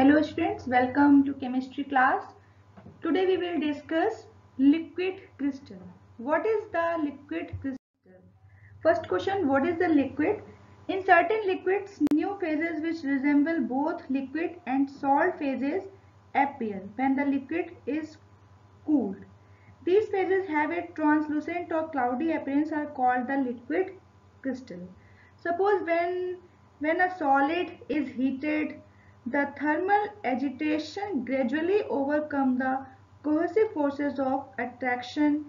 Hello students, welcome to chemistry class. Today we will discuss liquid crystal. What is the liquid crystal? First question, what is the liquid? In certain liquids, new phases which resemble both liquid and salt phases appear when the liquid is cooled. These phases have a translucent or cloudy appearance are called the liquid crystal. Suppose when a solid is heated, the thermal agitation gradually overcome the cohesive forces of attraction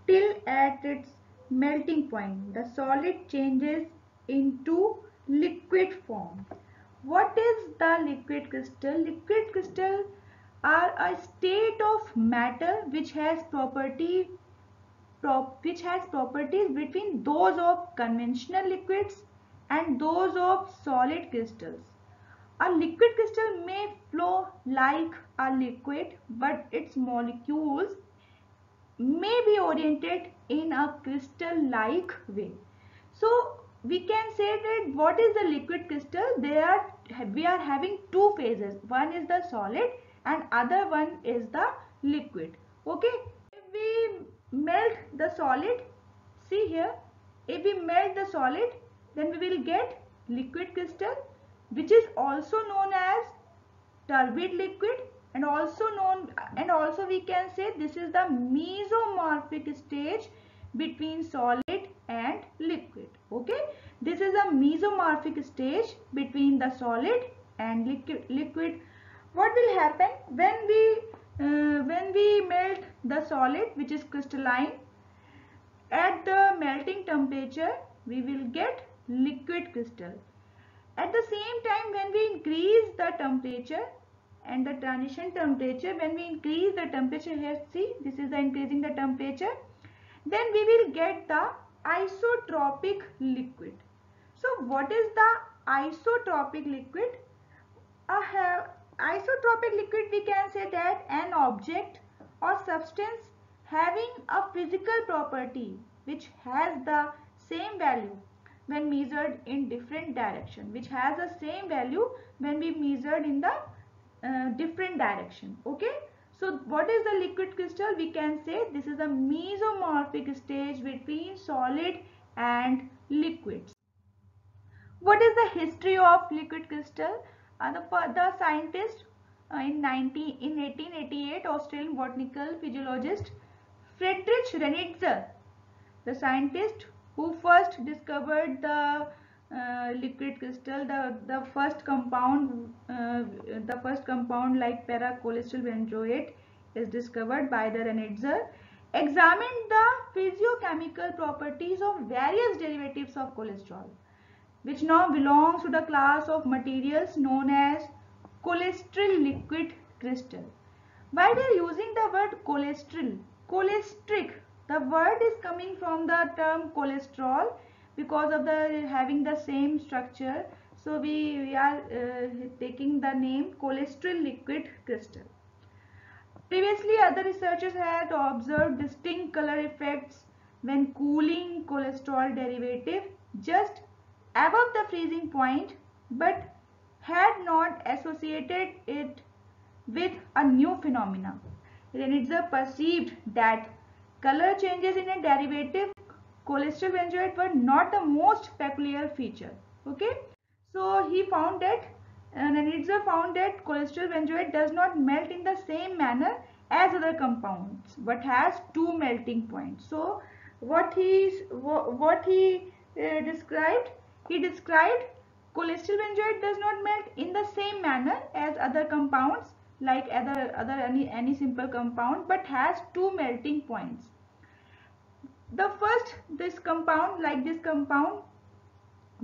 till at its melting point the solid changes into liquid form. What is the liquid crystal? Liquid crystal are a state of matter which has properties between those of conventional liquids and those of solid crystals. A liquid crystal may flow like a liquid, but its molecules may be oriented in a crystal-like way. So we can say that what is the liquid crystal? We are having two phases. One is the solid and other one is the liquid. Okay. If we melt the solid, see here, if we melt the solid, then we will get liquid crystal, which is also known as turbid liquid, and also we can say this is the mesomorphic stage between solid and liquid. Okay, this is a mesomorphic stage between the solid and liquid. What will happen when we melt the solid, which is crystalline? At the melting temperature we will get liquid crystal. At the same time, when we increase the temperature and the transition temperature, when we increase the temperature here, see, this is the increasing the temperature, then we will get the isotropic liquid. So what is the isotropic liquid? Isotropic liquid, we can say that an object or substance having a physical property which has the same value when measured in different direction, which has the same value when we measured in the different direction. Okay, so what is the liquid crystal? We can say this is a mesomorphic stage between solid and liquids. What is the history of liquid crystal? The scientist in 1888, Australian botanical physiologist Friedrich Renitzer, the scientist who first discovered the liquid crystal, the first compound like para-cholesterol benzoate is discovered by the Renitzer, examined the physiochemical properties of various derivatives of cholesterol, which now belongs to the class of materials known as cholesterol liquid crystal. Why they are using the word cholesterol? Cholestric. The word is coming from the term cholesterol because of the having the same structure. So we are taking the name cholesterol liquid crystal. Previously, other researchers had observed distinct color effects when cooling cholesterol derivative just above the freezing point, but had not associated it with a new phenomena. Renitzer perceived that color changes in a derivative cholesterol benzoate were not the most peculiar feature. Okay, so he found that Renitzer found that cholesterol benzoate does not melt in the same manner as other compounds, but has two melting points. So what he described? He described cholesterol benzoate does not melt in the same manner as other compounds like any simple compound, but has two melting points. The first, this compound,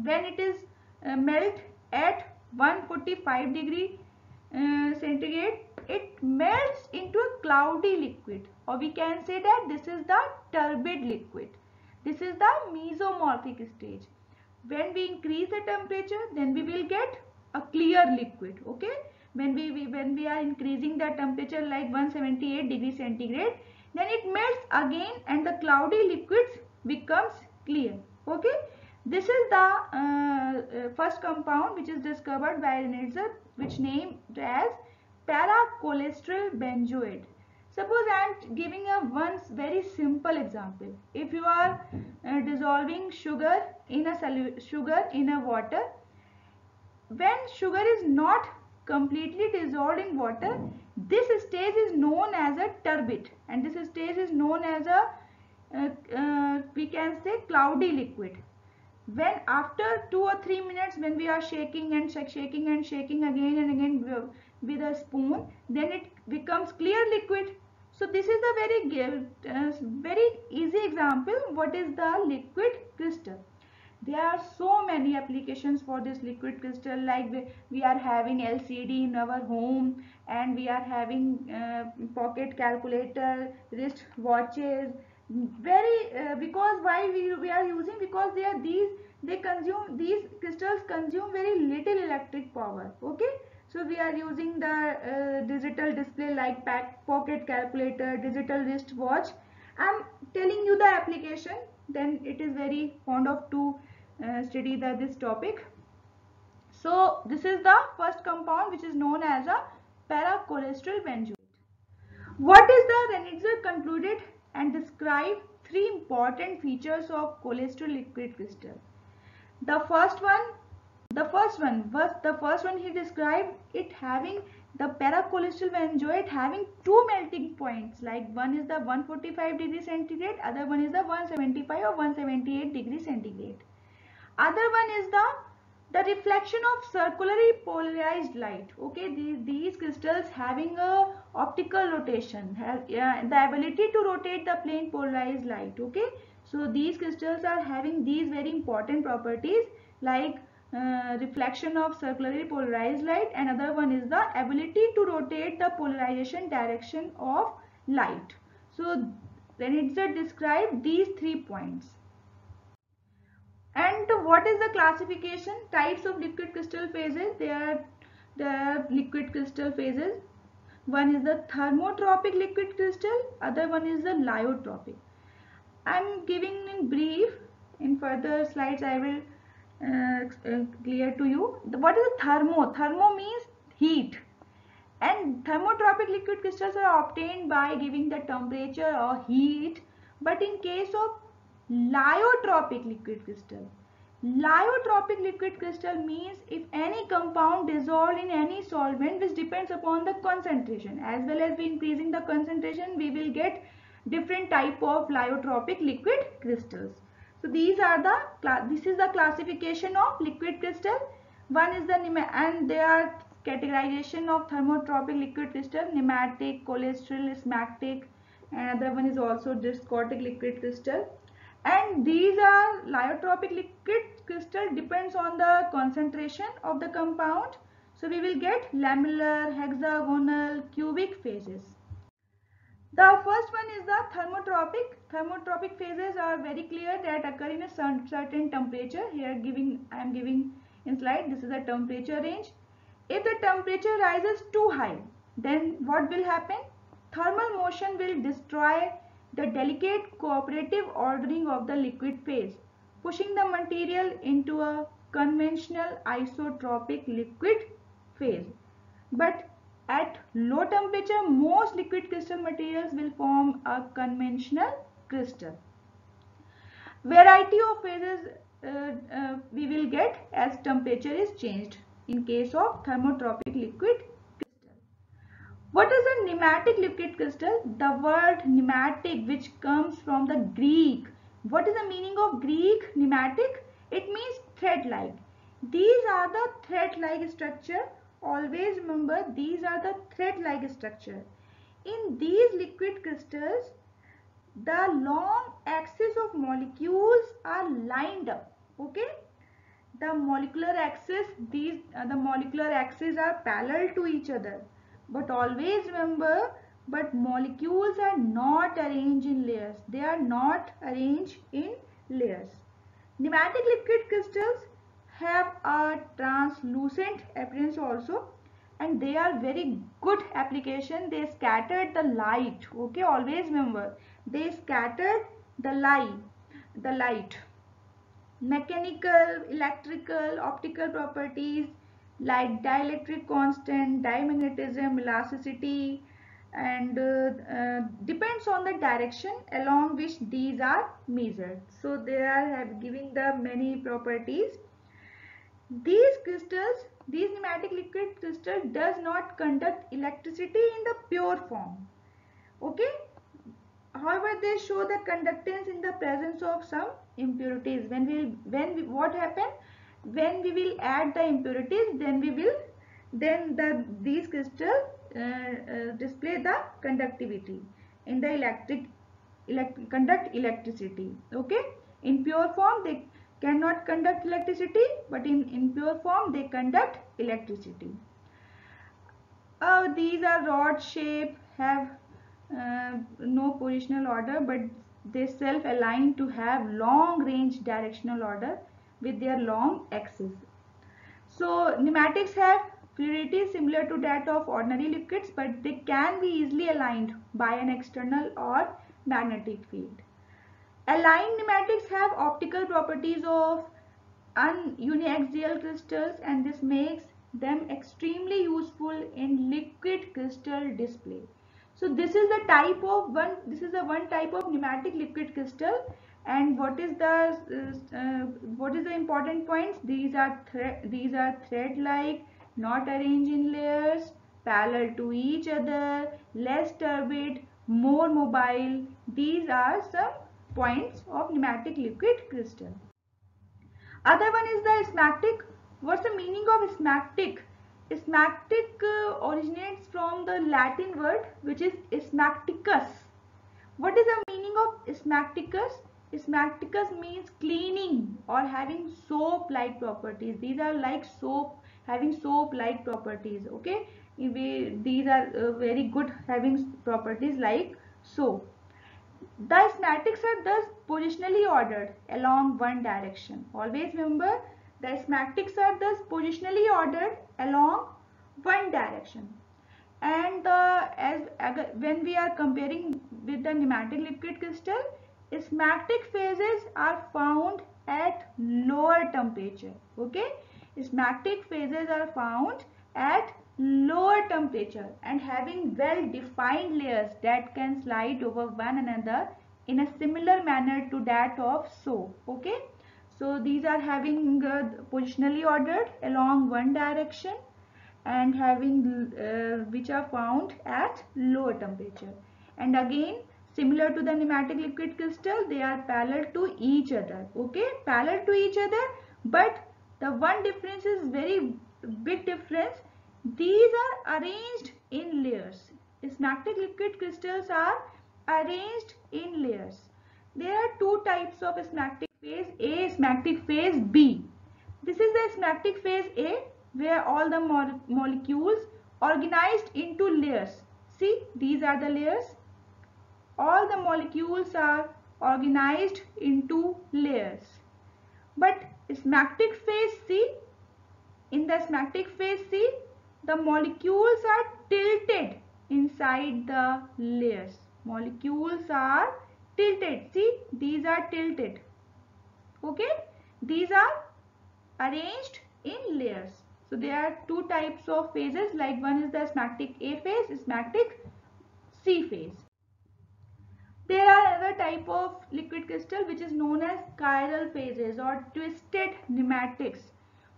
when it is melt at 145 degree centigrade, it melts into a cloudy liquid, or we can say that this is the turbid liquid. This is the mesomorphic stage. When we increase the temperature, then we will get a clear liquid. Okay, when we are increasing the temperature like 178 degree centigrade, then it melts again and the cloudy liquids becomes clear. Okay, This is the first compound which is discovered by Renitzer, which named as para-cholesterol benzoate. Suppose I am giving a one very simple example. If you are dissolving sugar in a water, when sugar is not completely dissolved in water, this stage is known as a turbid, and this stage is known as a we can say cloudy liquid. When after 2 or 3 minutes, when we are shaking and shaking and shaking again and again with a spoon, then it becomes clear liquid. So this is a very easy example. What is the liquid crystal? There are so many applications for this liquid crystal, like we are having LCD in our home, and we are having pocket calculator, wrist watches. Very because why we are using, because these crystals consume very little electric power. Okay, so we are using the digital display like pocket calculator, digital wrist watch. I'm telling you the application, then it is very fond of to study this topic. So this is the first compound which is known as a para-cholesterol benzoate. What is the Renitzer concluded and described three important features of cholesterol liquid crystal. The first one he described it having the para-cholesterol benzoate having two melting points, like one is the 145 degree centigrade, other one is the 175 or 178 degree centigrade. Other one is the reflection of circularly polarized light. Okay, these crystals having a optical rotation, have the ability to rotate the plane polarized light. Okay, so these crystals are having these very important properties, like reflection of circularly polarized light, and another one is the ability to rotate the polarization direction of light. So Renitzer described these 3 points. And what is the classification? Types of liquid crystal phases. There are liquid crystal phases. One is the thermotropic liquid crystal, other one is the lyotropic. I am giving in brief. In further slides I will clear to you. What is a thermo? Thermo means heat. And thermotropic liquid crystals are obtained by giving the temperature or heat. But in case of lyotropic liquid crystal, lyotropic liquid crystal means if any compound dissolved in any solvent which depends upon the concentration. As well as we increasing the concentration, we will get different type of lyotropic liquid crystals. So these are this is the classification of liquid crystal. One is and they are categorization of thermotropic liquid crystal: nematic, cholesterol, smectic, and other one is also discotic liquid crystal. And these are lyotropic liquid crystal depends on the concentration of the compound. So we will get lamellar, hexagonal, cubic phases. The first one is the thermotropic. Thermotropic phases are very clear that occur in a certain temperature. Here I am giving in slide. This is the temperature range. If the temperature rises too high, then what will happen? Thermal motion will destroy the delicate cooperative ordering of the liquid phase, pushing the material into a conventional isotropic liquid phase. But at low temperature, most liquid crystal materials will form a conventional crystal. Variety of phases we will get as temperature is changed in case of thermotropic liquid crystal. What is a nematic liquid crystal? The word nematic, which comes from the Greek. What is the meaning of Greek nematic? It means thread-like. These are the thread-like structure. Always remember, these are the thread-like structure. In these liquid crystals, the long axis of molecules are lined up. Okay, the molecular axis, the molecular axes are parallel to each other. But always remember, but molecules are not arranged in layers. They are not arranged in layers. Nematic liquid crystals have a translucent appearance also, and they are very good application. They scattered the light. Okay, always remember, they scattered the light. mechanical, electrical, optical properties like dielectric constant, dimagnetism, elasticity, and depends on the direction along which these are measured. So they are giving the many properties. These crystals, these nematic liquid crystal does not conduct electricity in the pure form. Okay. However, they show the conductance in the presence of some impurities. What happen? When we will add the impurities, then these crystals display the conductivity in the conduct electricity. Okay. In pure form, they cannot conduct electricity, but in impure form, they conduct electricity. These are rod shape, have no positional order, but they self-align to have long range directional order with their long axis. So pneumatics have fluidity similar to that of ordinary liquids, but they can be easily aligned by an external or magnetic field. Aligned pneumatics have optical properties of uniaxial crystals, and this makes them extremely useful in liquid crystal display. So this is the type of one type of pneumatic liquid crystal. And what is the important points? These are thread like, not arranged in layers, parallel to each other, less turbid, more mobile. These are some points of pneumatic liquid crystal. Other one is the smectic. What's the meaning of smectic? Smectic originates from the Latin word which is smecticus. What is the meaning of smecticus? Smecticus means cleaning or having soap-like properties. These are like soap, having soap-like properties. Okay, these are very good, having properties like soap. The schematics are thus positionally ordered along one direction. Always remember, the schematics are thus positionally ordered along one direction. And when we are comparing with the pneumatic liquid crystal, schematic phases are found at lower temperature. Okay, schematic phases are found at lower temperature and having well defined layers that can slide over one another in a similar manner to that of soap. Okay, so these are having positionally ordered along one direction and having which are found at lower temperature. And again, similar to the pneumatic liquid crystal, they are parallel to each other. Okay, parallel to each other, but the one difference is very big difference. These are arranged in layers. Pneumatic liquid crystals are arranged in layers. There are two types of schematic phase A, schematic phase B. This is the schematic phase A, where all the molecules organized into layers. See, these are the layers. All the molecules are organized into layers. But schematic phase C, in the schematic phase C, the molecules are tilted inside the layers. Molecules are tilted. See, these are tilted. Okay, these are arranged in layers. So there are two types of phases, like one is the schematic A phase, schematic C phase. There are another type of liquid crystal which is known as chiral phases or twisted pneumatics.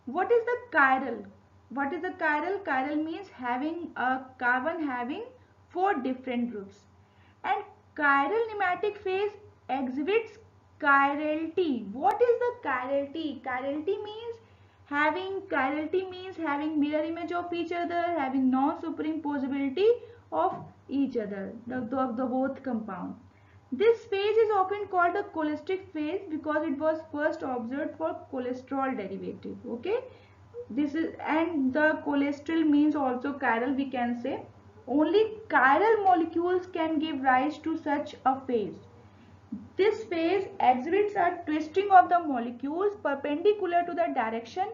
What is the chiral? What is the chiral? Chiral means having a carbon having four different groups. And chiral pneumatic phase exhibits chirality. What is the chirality? Chirality means having mirror image of each other, having non-superimposability of each other, the both compound. This phase is often called a cholesteric phase because it was first observed for cholesterol derivative. Okay, this is, and the cholesterol means also chiral, we can say. Only chiral molecules can give rise to such a phase. This phase exhibits a twisting of the molecules perpendicular to the direction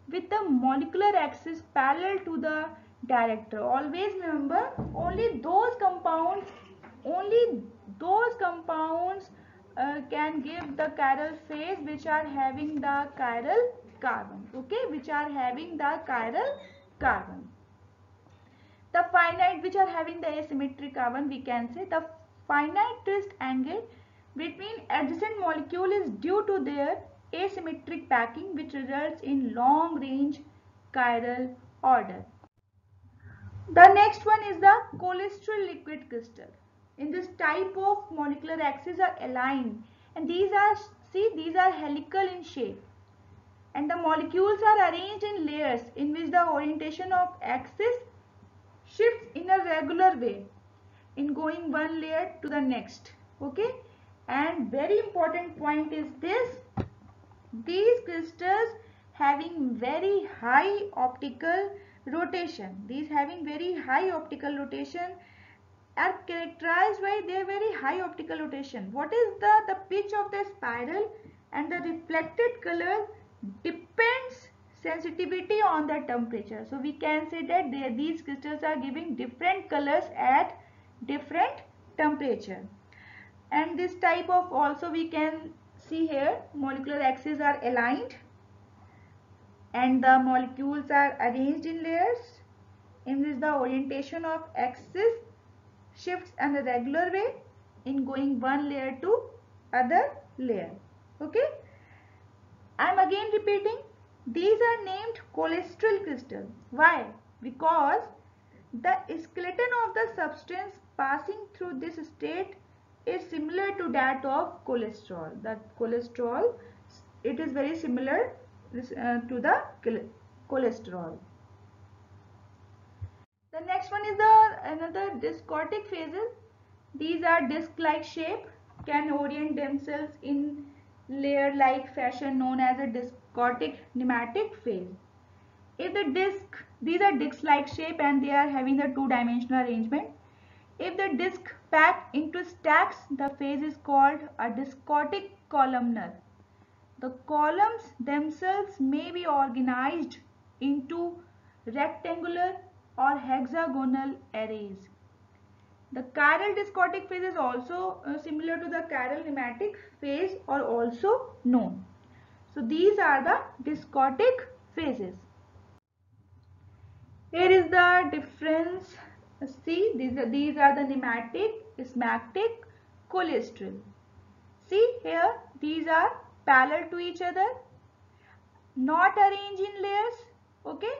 with the molecular axis parallel to the director. Always remember, only those compounds can give the chiral phase which are having the chiral carbon. Okay, which are having the chiral carbon. The finite, which are having the asymmetric carbon, we can say the finite twist angle between adjacent molecule is due to their asymmetric packing, which results in long range chiral order. The next one is the cholesterol liquid crystal. In this type of molecular axes are aligned, and these are, see, these are helical in shape, and the molecules are arranged in layers in which the orientation of axis shifts in a regular way in going one layer to the next. Okay, and very important point is this: these crystals having very high optical rotation, are characterized by their very high optical rotation. What is the pitch of the spiral and the reflected color depends sensitivity on the temperature. So we can say that these crystals are giving different colors at different temperature. And this type of, also we can see here, molecular axes are aligned and the molecules are arranged in layers in which the orientation of axis shifts in a regular way in going one layer to other layer. Okay, I am again repeating, these are named cholesterol crystal. Why? Because the skeleton of the substance passing through this state is similar to that of cholesterol. That cholesterol, it is very similar to the cholesterol. The next one is another discotic phases. These are disc-like shape, can orient themselves in layer-like fashion known as a discotic nematic phase. If the disc, these are disc-like shape and they are having the two-dimensional arrangement. If the disc pack into stacks, the phase is called a discotic columnar. The columns themselves may be organized into rectangular or hexagonal arrays. The chiral discotic phase is also similar to the chiral nematic phase or also known. So these are the discotic phases. Here is the difference. See, these are the nematic, smectic, cholesterol. See here, these are parallel to each other, not arranged in layers. Okay,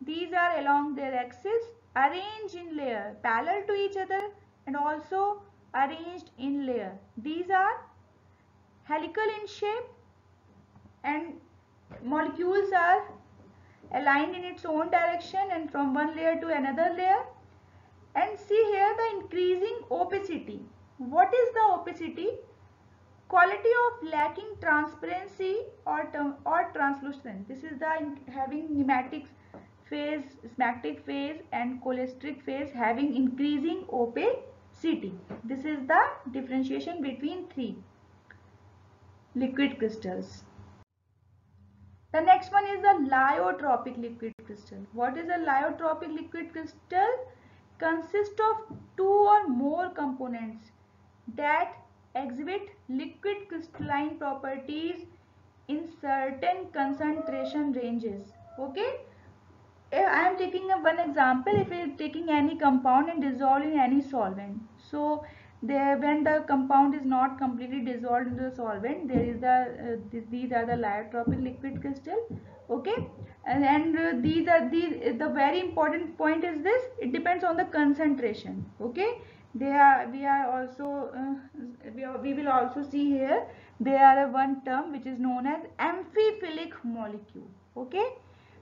these are along their axis, arranged in layer, parallel to each other and also arranged in layer. These are helical in shape and molecules are aligned in its own direction and from one layer to another layer. And see here the increasing opacity. What is the opacity? Quality of lacking transparency or translucence. This is the having nematic phase, smectic phase and cholesterol phase having increasing opacity. This is the differentiation between three liquid crystals. The next one is the lyotropic liquid crystal. What is a lyotropic liquid crystal? Consists of two or more components that exhibit liquid crystalline properties in certain concentration ranges. Okay, I am taking one example. If we are taking any compound and dissolved in any solvent, so there, when the compound is not completely dissolved into the solvent, there is these are the lyotropic liquid crystal. Okay, and the very important point is this: it depends on the concentration. Okay, we will also see here there are one term which is known as amphiphilic molecule. Okay,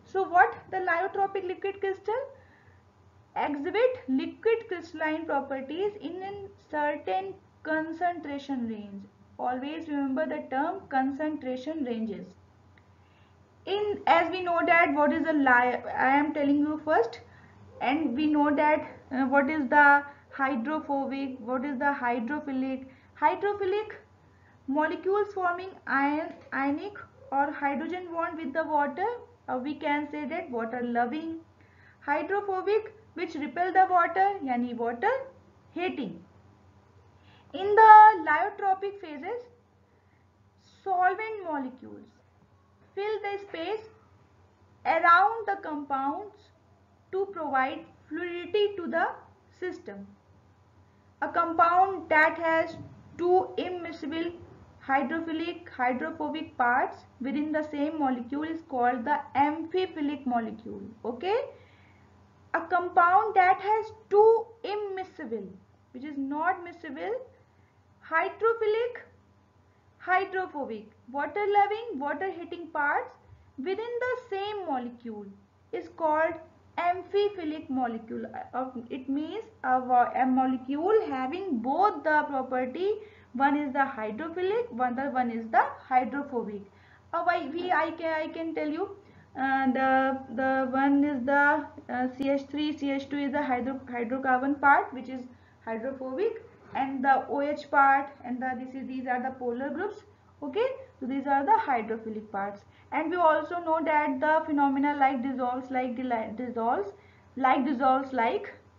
so what the lyotropic liquid crystal exhibit liquid crystalline properties in a certain concentration range. Always remember the term concentration ranges. In, as we know that what is a I am telling you first, and we know that what is the hydrophobic, what is the hydrophilic. Hydrophilic molecules forming ionic or hydrogen bond with the water, we can say that water loving. Hydrophobic, which repel the water, yani water hating. In the allotropic phases, solvent molecules fill the space around the compounds to provide fluidity to the system. A compound that has two immiscible hydrophilic hydrophobic parts within the same molecule is called the amphiphilic molecule. Okay, a compound that has two immiscible, which is not miscible, hydrophilic hydrophobic, water loving, water hating parts within the same molecule is called amphiphilic molecule. It means a molecule having both the property, one is the hydrophilic, one is the hydrophobic. I can tell you, the one is the CH3, CH2 is the hydrocarbon part, which is hydrophobic, and the OH part, and these are the polar groups. Okay, so these are the hydrophilic parts. And we also know that the phenomena like dissolves like,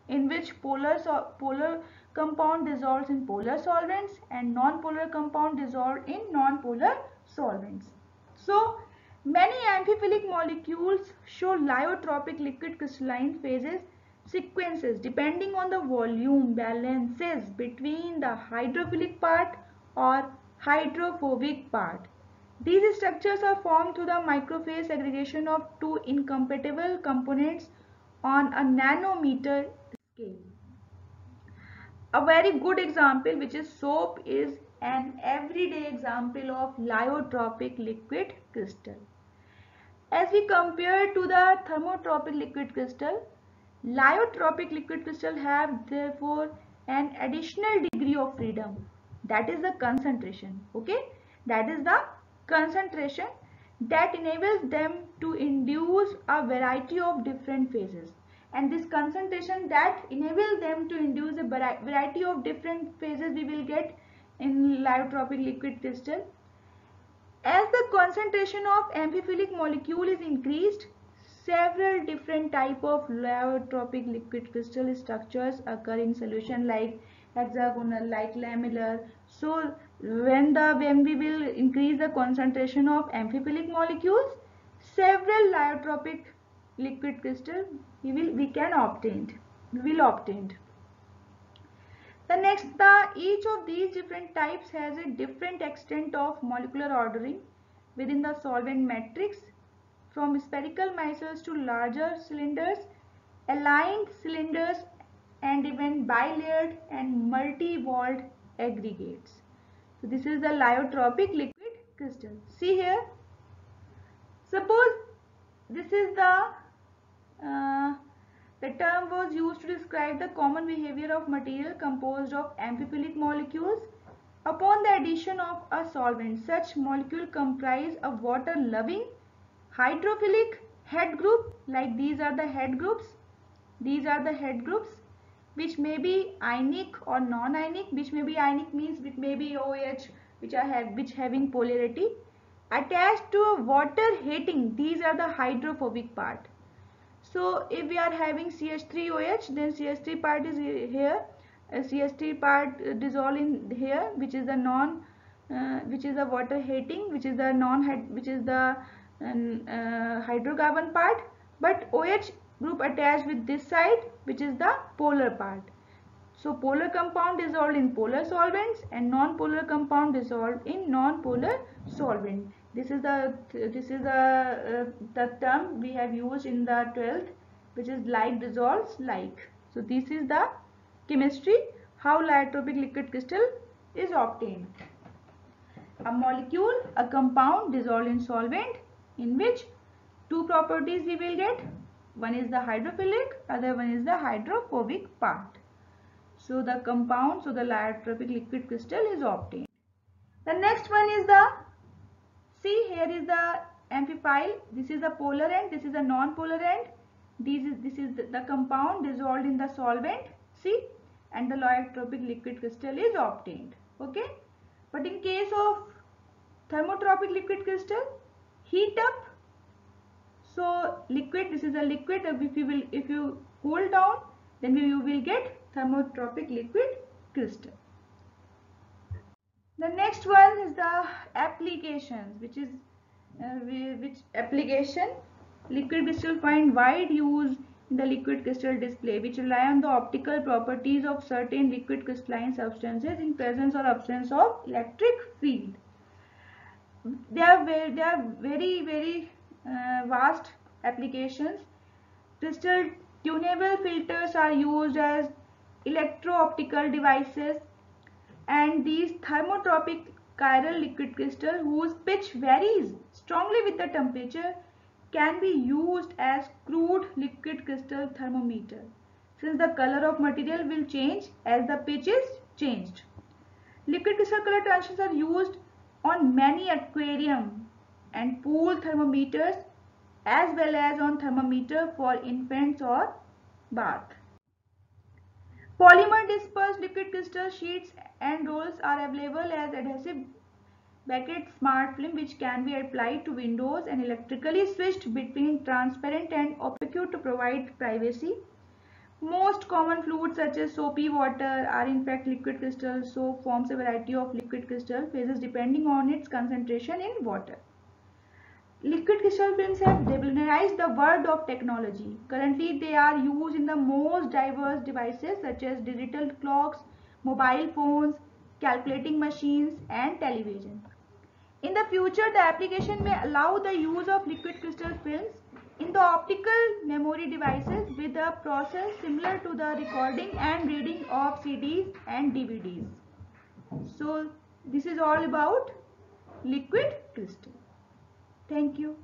in which polar compound dissolves in polar solvents and non-polar compound dissolve in non-polar solvents. So many amphiphilic molecules show lyotropic liquid crystalline phases sequences depending on the volume balances between the hydrophilic part or hydrophobic part. These structures are formed through the microphase aggregation of two incompatible components on a nanometer scale. A very good example, which is soap, is an everyday example of lyotropic liquid crystal. As we compare to the thermotropic liquid crystal, lyotropic liquid crystal have therefore an additional degree of freedom, that is the concentration. Okay, that is the concentration that enables them to induce a variety of different phases, and this concentration that enables them to induce a variety of different phases we will get in lyotropic liquid crystal. As the concentration of amphiphilic molecule is increased, several different type of lyotropic liquid crystal structures occur in solution, like hexagonal, like lamellar. So when we will increase the concentration of amphiphilic molecules, several lyotropic liquid crystal we will obtain. Each of these different types has a different extent of molecular ordering within the solvent matrix, from spherical micelles to larger cylinders, aligned cylinders, and even bilayered and multi-walled aggregates. So this is the lyotropic liquid crystal. See here, suppose this is the term was used to describe the common behavior of material composed of amphiphilic molecules upon the addition of a solvent. Such molecule comprise a water-loving hydrophilic head group, like these are the head groups. These are the head groups which may be ionic or non-ionic. Which may be ionic means it may be OH which having polarity attached to a water hating. These are the hydrophobic part. So if we are having CH3OH, then CH3 part is here, CH3 part dissolve in here, which is the which is the water hating, which is the hydrocarbon part, but OH group attached with this side, which is the polar part. So polar compound dissolved in polar solvents and non-polar compound dissolved in non-polar solvent. This is the term we have used in the 12th, which is like dissolves like. So this is the chemistry how lyotropic liquid crystal is obtained. A molecule, a compound dissolved in solvent, in which two properties we will get. One is the hydrophilic, other one is the hydrophobic part. So the compound, so the lyotropic liquid crystal is obtained. The next one is the, see here is the amphiphile. This is the polar end, this is the non-polar end. This is the compound dissolved in the solvent. See, and the lyotropic liquid crystal is obtained. Okay, but in case of thermotropic liquid crystal, heat up. So liquid, this is a liquid. If you cool down, then you will get thermotropic liquid crystal. The next one is the applications, which is which application? Liquid crystal find wide use in the liquid crystal display, which rely on the optical properties of certain liquid crystalline substances in presence or absence of electric field. They are very vast applications. Crystal tunable filters are used as electro-optical devices, and these thermotropic chiral liquid crystal, whose pitch varies strongly with the temperature, can be used as crude liquid crystal thermometer, since the color of material will change as the pitch is changed. Liquid crystal color transitions are used on many aquarium and pool thermometers, as well as on thermometer for infants or bath. Polymer dispersed liquid crystal sheets and rolls are available as adhesive Beckett smart film, which can be applied to windows and electrically switched between transparent and opaque to provide privacy. Most common fluids such as soapy water are in fact liquid crystal. Soap forms a variety of liquid crystal phases depending on its concentration in water. Liquid crystal films have revolutionized the world of technology. Currently, they are used in the most diverse devices such as digital clocks, mobile phones, calculating machines, and television. In the future, the application may allow the use of liquid crystal films in the optical memory devices with a process similar to the recording and reading of CDs and DVDs. So, this is all about liquid crystal. Thank you.